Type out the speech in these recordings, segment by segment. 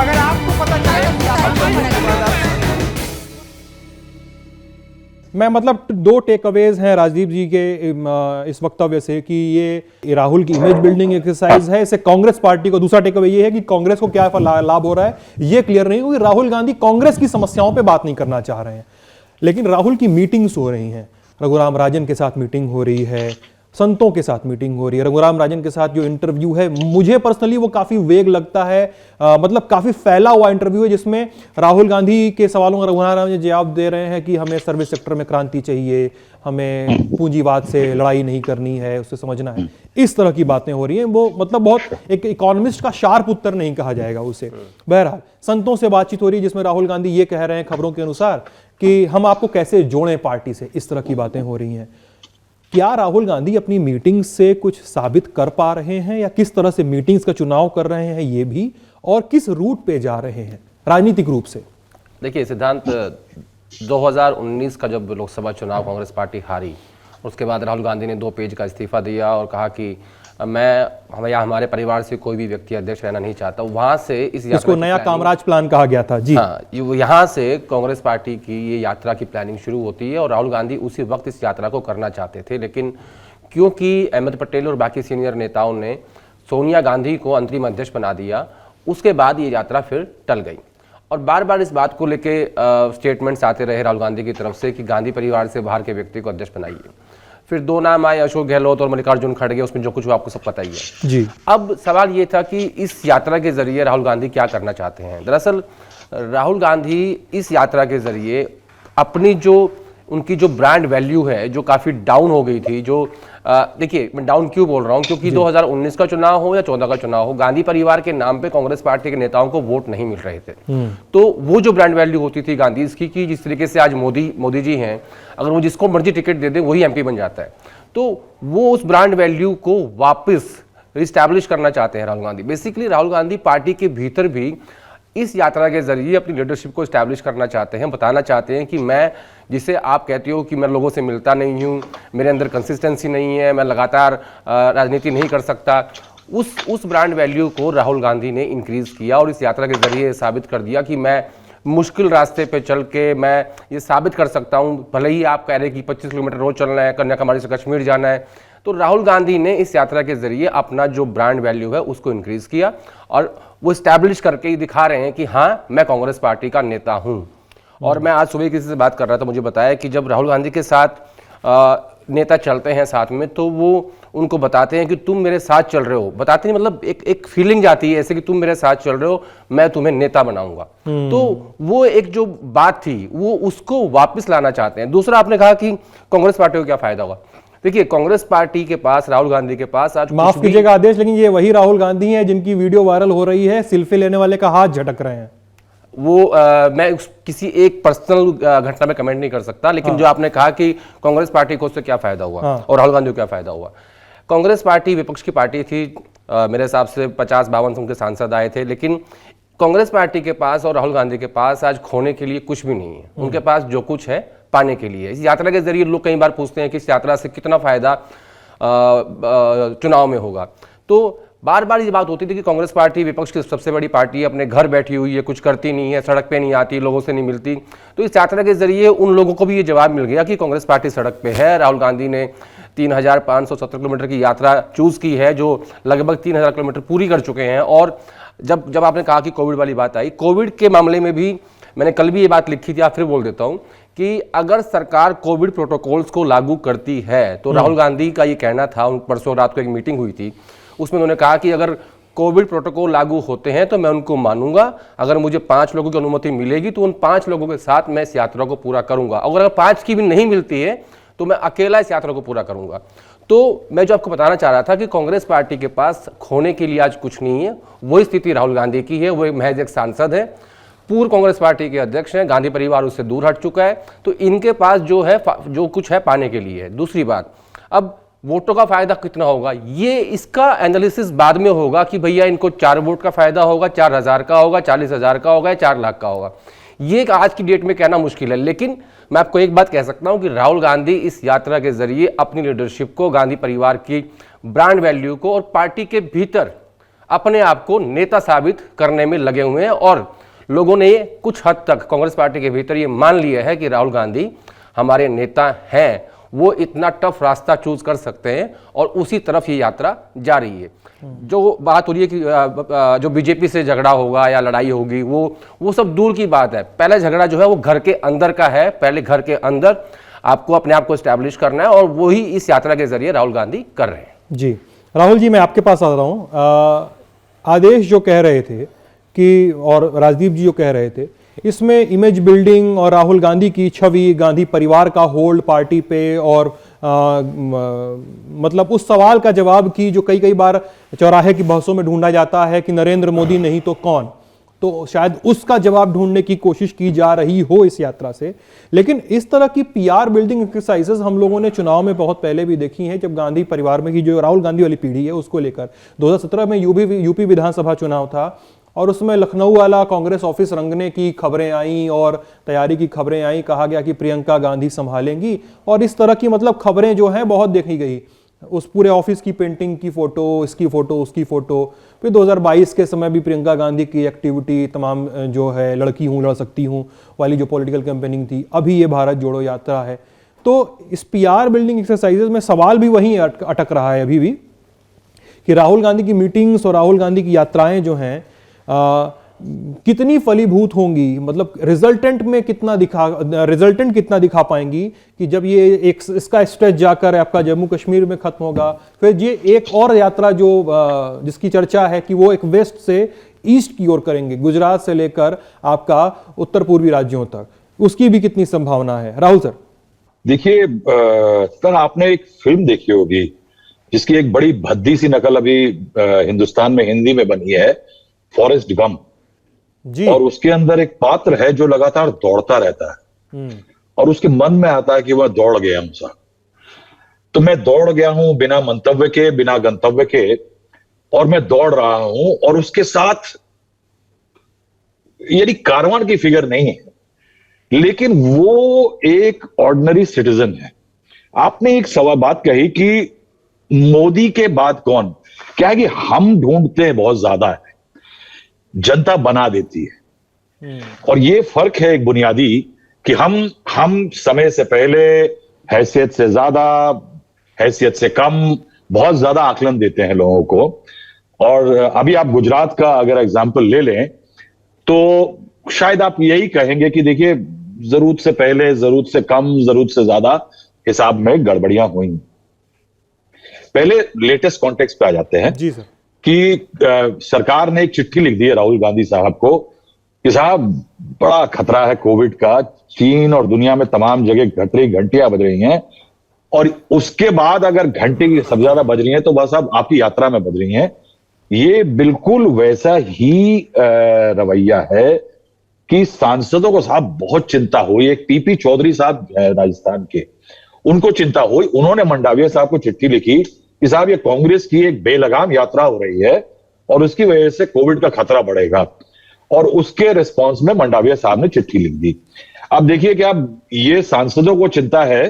अगर आपको पता चले मैं मतलब दो टेक अवेज हैं राजदीप जी के इस वक्तव्य से कि ये राहुल की इमेज बिल्डिंग एक्सरसाइज है। इससे कांग्रेस पार्टी को, दूसरा टेक अवे ये है कि कांग्रेस को क्या लाभ हो रहा है ये क्लियर नहीं, क्योंकि राहुल गांधी कांग्रेस की समस्याओं पे बात नहीं करना चाह रहे हैं। लेकिन राहुल की मीटिंग्स हो रही हैं, रघुराम राजन के साथ मीटिंग हो रही है, संतों के साथ मीटिंग हो रही है। रघुराम राजन के साथ जो इंटरव्यू है मुझे पर्सनली वो काफी वेग लगता है, मतलब काफी फैला हुआ इंटरव्यू है, जिसमें राहुल गांधी के सवालों का रघुराम राजन जवाब दे रहे हैं कि हमें सर्विस सेक्टर में क्रांति चाहिए, हमें पूंजीवाद से लड़ाई नहीं करनी है, उसे समझना है। इस तरह की बातें हो रही हैं। वो मतलब बहुत एक इकोनॉमिस्ट का शार्प उत्तर नहीं कहा जाएगा उसे। बहरहाल संतों से बातचीत हो रही है जिसमें राहुल गांधी ये कह रहे हैं खबरों के अनुसार कि हम आपको कैसे जोड़ें पार्टी से, इस तरह की बातें हो रही हैं। क्या राहुल गांधी अपनी मीटिंग से कुछ साबित कर पा रहे हैं, या किस तरह से मीटिंग्स का चुनाव कर रहे हैं ये भी, और किस रूट पे जा रहे हैं राजनीतिक रूप से? देखिए सिद्धांत, 2019 का जब लोकसभा चुनाव कांग्रेस पार्टी हारी, उसके बाद राहुल गांधी ने 2 पेज का इस्तीफा दिया और कहा कि हमारे परिवार से कोई भी व्यक्ति अध्यक्ष रहना नहीं चाहता। वहां से इसको नया कामराज प्लान कहा गया था जी। हाँ, यहाँ से कांग्रेस पार्टी की ये यात्रा की प्लानिंग शुरू होती है और राहुल गांधी उसी वक्त इस यात्रा को करना चाहते थे, लेकिन क्योंकि अहमद पटेल और बाकी सीनियर नेताओं ने सोनिया गांधी को अंतरिम अध्यक्ष बना दिया, उसके बाद ये यात्रा फिर टल गई। और बार बार इस बात को लेके स्टेटमेंट्स आते रहे राहुल गांधी की तरफ से कि गांधी परिवार से बाहर के व्यक्ति को अध्यक्ष बनाइए। फिर 2 नाम आए, अशोक गहलोत और मल्लिकार्जुन खड़गे, उसमें जो कुछ आपको सब पता ही है जी। अब सवाल ये था कि इस यात्रा के जरिए राहुल गांधी क्या करना चाहते हैं। दरअसल राहुल गांधी इस यात्रा के जरिए अपनी उनकी जो ब्रांड वैल्यू है, जो काफ़ी डाउन हो गई थी, जो देखिए मैं डाउन क्यों बोल रहा हूँ, क्योंकि 2019 का चुनाव हो या 14 का चुनाव हो, गांधी परिवार के नाम पे कांग्रेस पार्टी के नेताओं को वोट नहीं मिल रहे थे। तो वो जो ब्रांड वैल्यू होती थी गांधी इसकी, कि जिस तरीके से आज मोदी जी हैं, अगर वो जिसको मर्जी टिकट दे दे वही एमपी बन जाता है, तो वो उस ब्रांड वैल्यू को वापस रिस्टैब्लिश करना चाहते हैं राहुल गांधी। बेसिकली राहुल गांधी पार्टी के भीतर भी इस यात्रा के जरिए अपनी लीडरशिप को एस्टैब्लिश करना चाहते हैं, बताना चाहते हैं कि मैं, जिसे आप कहते हो कि मैं लोगों से मिलता नहीं हूँ, मेरे अंदर कंसिस्टेंसी नहीं है, मैं लगातार राजनीति नहीं कर सकता, उस ब्रांड वैल्यू को राहुल गांधी ने इंक्रीज किया और इस यात्रा के जरिए साबित कर दिया कि मैं मुश्किल रास्ते पे चल के मैं ये साबित कर सकता हूँ। भले ही आप कह रहे हैं कि 25 किलोमीटर रोज चलना है, कन्याकुमारी से कश्मीर जाना है, तो राहुल गांधी ने इस यात्रा के जरिए अपना जो ब्रांड वैल्यू है उसको इंक्रीज किया और वो स्टैब्लिश करके ही दिखा रहे हैं कि हाँ, मैं कांग्रेस पार्टी का नेता हूँ। और मैं आज सुबह किसी से बात कर रहा था, मुझे बताया कि जब राहुल गांधी के साथ नेता चलते हैं साथ में, तो वो उनको बताते हैं कि तुम मेरे साथ चल रहे हो, बताते नहीं, मतलब एक फीलिंग जाती है ऐसे कि तुम मेरे साथ चल रहे हो, मैं तुम्हें नेता बनाऊंगा। तो वो एक जो बात थी वो उसको वापस लाना चाहते हैं। दूसरा, आपने कहा कि कांग्रेस पार्टी को क्या फायदा होगा। देखिए कांग्रेस पार्टी के पास, राहुल गांधी के पास आज, माफ कीजिएगा आदेश, लेकिन ये वही राहुल गांधी हैं जिनकी वीडियो वायरल हो रही है, सेल्फी लेने वाले का हाथ झटक रहे हैं। वो मैं किसी एक पर्सनल घटना में कमेंट नहीं कर सकता, लेकिन जो आपने कहा कि कांग्रेस पार्टी को उससे क्या फायदा हुआ और राहुल गांधी को क्या फायदा हुआ। कांग्रेस पार्टी विपक्ष की पार्टी थी, मेरे हिसाब से 50-52 उनके सांसद आए थे, लेकिन कांग्रेस पार्टी के पास और राहुल गांधी के पास आज खोने के लिए कुछ भी नहीं है। उनके पास जो कुछ है पाने के लिए। इस यात्रा के जरिए लोग कई बार पूछते हैं कि इस यात्रा से कितना फायदा चुनाव में होगा, तो बार बार ये बात होती थी कि कांग्रेस पार्टी विपक्ष की सबसे बड़ी पार्टी है, अपने घर बैठी हुई है, कुछ करती नहीं है, सड़क पे नहीं आती, लोगों से नहीं मिलती। तो इस यात्रा के जरिए उन लोगों को भी ये जवाब मिल गया कि कांग्रेस पार्टी सड़क पे है। राहुल गांधी ने 3570 किलोमीटर की यात्रा चूज की है, जो लगभग 3000 किलोमीटर पूरी कर चुके हैं। और जब आपने कहा कि कोविड वाली बात आई, कोविड के मामले में भी मैंने कल भी ये बात लिखी थी, आप फिर बोल देता हूँ कि अगर सरकार कोविड प्रोटोकॉल्स को लागू करती है, तो राहुल गांधी का ये कहना था, परसों रात को एक मीटिंग हुई थी, उसमें उन्होंने कहा कि अगर कोविड प्रोटोकॉल लागू होते हैं तो मैं उनको मानूंगा, अगर मुझे 5 लोगों की अनुमति मिलेगी तो उन 5 लोगों के साथ मैं इस यात्रा को पूरा करूंगा, अगर 5 की भी नहीं मिलती है तो मैं अकेला इस यात्रा को पूरा करूंगा। तो मैं जो आपको बताना चाह रहा था कि कांग्रेस पार्टी के पास खोने के लिए आज कुछ नहीं है, वही स्थिति राहुल गांधी की है। वो महज एक सांसद है, पूर्व कांग्रेस पार्टी के अध्यक्ष हैं, गांधी परिवार उससे दूर हट चुका है, तो इनके पास जो कुछ है पाने के लिए है। दूसरी बात, अब वोटों का फायदा कितना होगा, ये इसका एनालिसिस बाद में होगा कि भैया इनको 4 वोट का फायदा होगा, 4000 का होगा, 40,000 का होगा या 4 लाख का होगा, ये आज की डेट में कहना मुश्किल है। लेकिन मैं आपको एक बात कह सकता हूं कि राहुल गांधी इस यात्रा के जरिए अपनी लीडरशिप को, गांधी परिवार की ब्रांड वैल्यू को और पार्टी के भीतर अपने आप को नेता साबित करने में लगे हुए हैं और लोगों ने कुछ हद तक कांग्रेस पार्टी के भीतर ये मान लिया है कि राहुल गांधी हमारे नेता हैं, वो इतना टफ रास्ता चूज कर सकते हैं और उसी तरफ ये यात्रा जा रही है। जो बात हो रही है कि जो बीजेपी से झगड़ा होगा या लड़ाई होगी, वो सब दूर की बात है। पहले झगड़ा जो है वो घर के अंदर का है। पहले घर के अंदर आपको अपने आप को एस्टैब्लिश करना है और वही इस यात्रा के जरिए राहुल गांधी कर रहे हैं। जी राहुल जी, मैं आपके पास आ रहा हूं। आदेश जो कह रहे थे कि, और राजदीप जी जो कह रहे थे, इसमें इमेज बिल्डिंग और राहुल गांधी की छवि, गांधी परिवार का होल्ड पार्टी पे, और मतलब उस सवाल का जवाब की जो कई बार चौराहे की बहसों में ढूंढा जाता है कि नरेंद्र मोदी नहीं तो कौन, तो शायद उसका जवाब ढूंढने की कोशिश की जा रही हो इस यात्रा से। लेकिन इस तरह की पीआर बिल्डिंग एक्सरसाइजेस हम लोगों ने चुनाव में बहुत पहले भी देखी हैं, जब गांधी परिवार में की जो राहुल गांधी वाली पीढ़ी है उसको लेकर 2017 में यूपी विधानसभा चुनाव था और उसमें लखनऊ वाला कांग्रेस ऑफिस रंगने की खबरें आई और तैयारी की खबरें आई, कहा गया कि प्रियंका गांधी संभालेंगी, और इस तरह की मतलब खबरें जो हैं बहुत देखी गई। उस पूरे ऑफिस की पेंटिंग की फोटो, इसकी फोटो, उसकी फोटो। फिर 2022 के समय भी प्रियंका गांधी की एक्टिविटी तमाम जो है लड़की हूँ लड़ सकती हूँ वाली जो पॉलिटिकल कैंपेनिंग थी, अभी ये भारत जोड़ो यात्रा है। तो इस पीआर बिल्डिंग एक्सरसाइजेज में सवाल भी वहीं अटक रहा है अभी भी कि राहुल गांधी की मीटिंग्स और राहुल गांधी की यात्राएं जो हैं कितनी फलीभूत होंगी, मतलब रिजल्टेंट कितना दिखा पाएंगी कि जब ये एक इसका स्ट्रेच जाकर आपका जम्मू कश्मीर में खत्म होगा, फिर ये एक और यात्रा जो जिसकी चर्चा है कि वो एक वेस्ट से ईस्ट की ओर करेंगे, गुजरात से लेकर आपका उत्तर पूर्वी राज्यों तक, उसकी भी कितनी संभावना है? राहुल सर। देखिए सर, आपने एक फिल्म देखी होगी जिसकी एक बड़ी भद्दी सी नकल अभी हिंदुस्तान में हिंदी में बनी है, फॉरेस्ट गम जी। और उसके अंदर एक पात्र है जो लगातार दौड़ता रहता है और उसके मन में आता है कि वह दौड़ गया हूं सा, तो मैं दौड़ गया हूं बिना मंतव्य के, बिना गंतव्य के, और मैं दौड़ रहा हूं। और उसके साथ यानी कारवान की फिगर नहीं है, लेकिन वो एक ऑर्डिनरी सिटीजन है। आपने एक बात कही कि मोदी के बाद कौन, क्या है कि हम ढूंढते हैं बहुत ज्यादा है, जनता बना देती है। और ये फर्क है एक बुनियादी कि हम समय से पहले, हैसियत से ज्यादा, हैसियत से कम, बहुत ज्यादा आकलन देते हैं लोगों को। और अभी आप गुजरात का अगर एग्जांपल ले लें तो शायद आप यही कहेंगे कि देखिए जरूरत से पहले, जरूरत से कम, जरूरत से ज्यादा हिसाब में गड़बड़ियां हुई। पहले लेटेस्ट कॉन्टेक्स्ट पे आ जाते हैं जी सर, कि सरकार ने एक चिट्ठी लिख दी है राहुल गांधी साहब को कि साहब बड़ा खतरा है कोविड का, चीन और दुनिया में तमाम जगह घंटियां बज रही हैं, और उसके बाद अगर घंटे की सबसे ज्यादा बज रही हैं तो बस अब आपकी यात्रा में बज रही हैं। ये बिल्कुल वैसा ही रवैया है कि सांसदों को साहब बहुत चिंता हुई। एक पीपी चौधरी साहब राजस्थान के, उनको चिंता हुई, उन्होंने मंडाविया साहब को चिट्ठी लिखी कि साहब ये कांग्रेस की एक बेलगाम यात्रा हो रही है और उसकी वजह से कोविड का खतरा बढ़ेगा। और उसके रिस्पांस में मंडाविया साहब ने चिट्ठी लिख दी। अब देखिए कि अब ये सांसदों को चिंता है,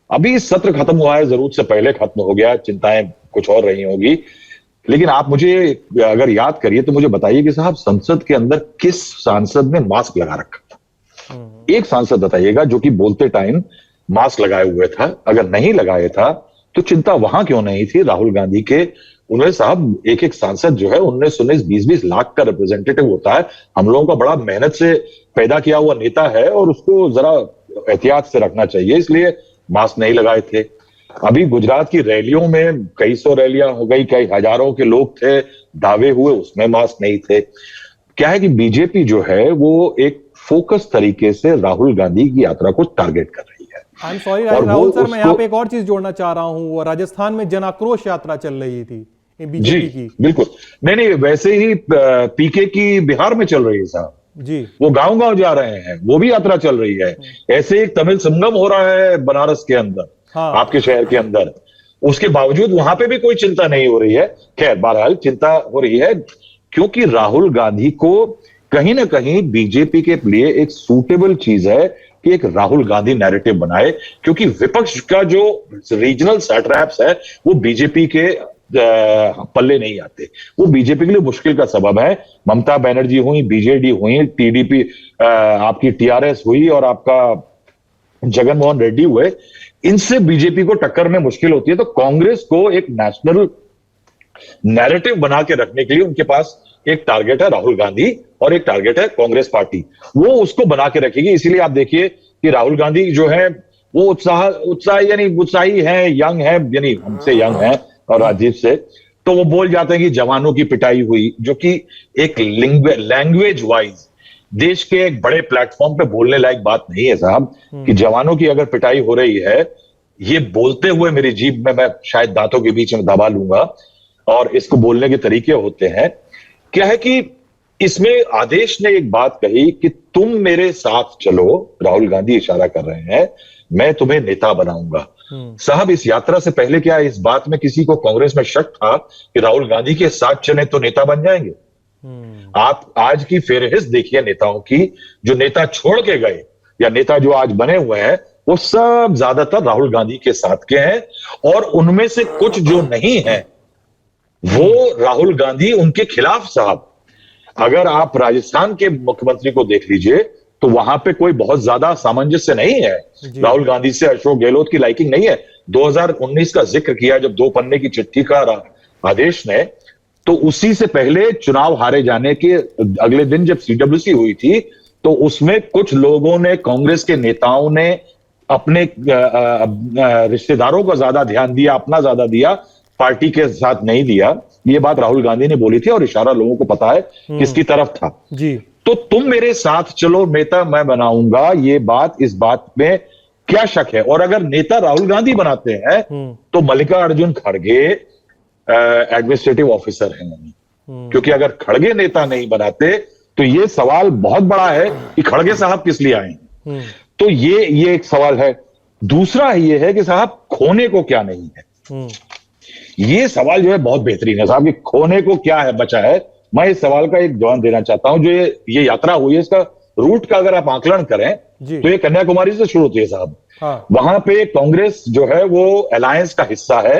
अभी सत्र खत्म हुआ है, जरूरत से पहले खत्म हो गया, चिंताएं कुछ और रही होगी। लेकिन आप मुझे अगर याद करिए तो मुझे बताइए कि साहब संसद के अंदर किस सांसद ने मास्क लगा रखा था? एक सांसद बताइएगा जो कि बोलते टाइम मास्क लगाए हुए था। अगर नहीं लगाए था तो चिंता वहां क्यों नहीं थी राहुल गांधी के? उन्होंने साहब एक सांसद जो है 19-19, 20-20 लाख का रिप्रेजेंटेटिव होता है, हम लोगों का बड़ा मेहनत से पैदा किया हुआ नेता है और उसको जरा एहतियात से रखना चाहिए, इसलिए मास्क नहीं लगाए थे। अभी गुजरात की रैलियों में कई सौ रैलियां हो गई, कई हजारों के लोग थे, दावे हुए, उसमें मास्क नहीं थे। क्या है कि बीजेपी जो है वो एक फोकस तरीके से राहुल गांधी की यात्रा को टारगेट कर रही है। I am sorry Rahul sir, मैं यहाँ पे एक और चीज जोड़ना चाह रहा हूँ। राजस्थान में जन आक्रोश यात्रा चल रही थी बीजेपी की। बिल्कुल, नहीं, वैसे ही पीके की बिहार में चल रही है साहब जी, वो गांव-गांव जा रहे हैं, वो भी यात्रा चल रही है। ऐसे एक तमिल संगम हो रहा है बनारस के अंदर, हाँ, आपके शहर के अंदर, उसके बावजूद वहां पे भी कोई चिंता नहीं हो रही है। खैर बहरहाल चिंता हो रही है क्योंकि राहुल गांधी को कहीं ना कहीं बीजेपी के लिए एक सूटेबल चीज है कि एक राहुल गांधी नैरेटिव बनाए, क्योंकि विपक्ष का जो रीजनल सैट्रैप्स है वो बीजेपी के पल्ले नहीं आते। वो बीजेपी के लिए मुश्किल का सबब है। ममता बनर्जी हुई, बीजेडी हुई, टीडीपी, आपकी टीआरएस हुई और आपका जगनमोहन रेड्डी हुए, इनसे बीजेपी को टक्कर में मुश्किल होती है। तो कांग्रेस को एक नेशनल नैरेटिव बना के रखने के लिए उनके पास एक टारगेट है राहुल गांधी और एक टारगेट है कांग्रेस पार्टी। वो उसको बना के रखेगी। इसीलिए आप देखिए कि राहुल गांधी जो है वो उत्साही है, यंग है, यानी हमसे यंग है और राजीव से, तो वो बोल जाते हैं कि जवानों की पिटाई हुई, जो कि एक लैंग्वेज वाइज देश के एक बड़े प्लेटफॉर्म पे बोलने लायक बात नहीं है साहब, कि जवानों की अगर पिटाई हो रही है, ये बोलते हुए मेरी जीभ में मैं शायद दांतों के बीच में दबा लूंगा। और इसको बोलने के तरीके होते हैं। क्या है कि इसमें आदेश ने एक बात कही कि तुम मेरे साथ चलो, राहुल गांधी इशारा कर रहे हैं, मैं तुम्हें नेता बनाऊंगा। साहब, इस यात्रा से पहले क्या इस बात में किसी को कांग्रेस में शक था कि राहुल गांधी के साथ चले तो नेता बन जाएंगे? आप आज की फेहरिस्त देखिए नेताओं की, जो नेता छोड़ के गए या नेता जो आज बने हुए हैं, वो सब ज्यादातर राहुल गांधी के साथ के हैं। और उनमें से कुछ जो नहीं है वो राहुल गांधी उनके खिलाफ। साहब, अगर आप राजस्थान के मुख्यमंत्री को देख लीजिए तो वहां पे कोई बहुत ज्यादा सामंजस्य नहीं है राहुल गांधी से। अशोक गहलोत की लाइकिंग नहीं है। 2019 का जिक्र किया जब 2 पन्ने की चिट्ठी का आदेश ने, तो उसी से पहले चुनाव हारे जाने के अगले दिन जब सीडब्ल्यूसी हुई थी, तो उसमें कुछ लोगों ने, कांग्रेस के नेताओं ने अपने रिश्तेदारों को ज्यादा ध्यान दिया, अपना ज्यादा दिया, पार्टी के साथ नहीं दिया। ये बात राहुल गांधी ने बोली थी और इशारा लोगों को पता है किसकी तरफ था जी। तो तुम मेरे साथ चलो, नेता मैं बनाऊंगा, ये बात, इस बात में क्या शक है? और अगर नेता राहुल गांधी बनाते हैं तो मल्लिकार्जुन खड़गे एडमिनिस्ट्रेटिव ऑफिसर हैं नहीं। क्योंकि अगर खड़गे नेता नहीं बनाते तो ये सवाल बहुत बड़ा है कि खड़गे साहब किस लिए आए हैं। तो ये एक सवाल है। दूसरा ये है कि साहब खोने को क्या नहीं है। ये सवाल जो है बहुत बेहतरीन है साहब, कि खोने को क्या है, बचा है। मैं इस सवाल का एक जवाब देना चाहता हूं। जो ये यात्रा हुई है, इसका रूट का अगर आप आकलन करें तो ये कन्याकुमारी से शुरू होती है साहब। हाँ। वहां पे कांग्रेस जो है वो अलायंस का हिस्सा है